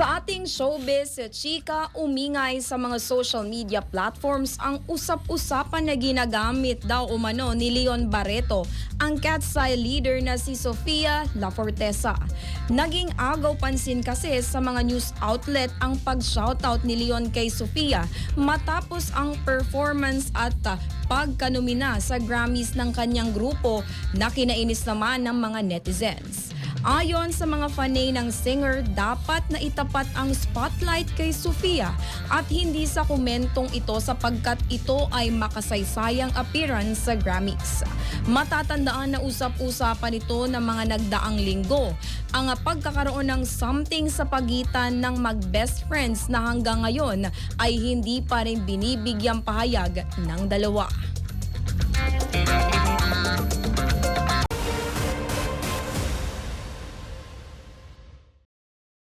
Sa ating showbiz, chika, umingay sa mga social media platforms ang usap-usapan na ginagamit daw umano ni Leon Barreto, ang Katseye leader na si Sofia La Forteza. Naging agaw pansin kasi sa mga news outlet ang pag-shoutout ni Leon kay Sofia matapos ang performance at pagkanumina sa Grammys ng kanyang grupo na kinainis naman ng mga netizens. Ayon sa mga fanay ng singer, dapat na itapat ang spotlight kay Sofia at hindi sa komentong ito sapagkat ito ay makasaysayang appearance sa Grammys. Matatandaan na usap-usapan ito ng mga nagdaang linggo ang pagkakaroon ng something sa pagitan ng mag-best friends na hanggang ngayon ay hindi pa rin binibigyang pahayag ng dalawa.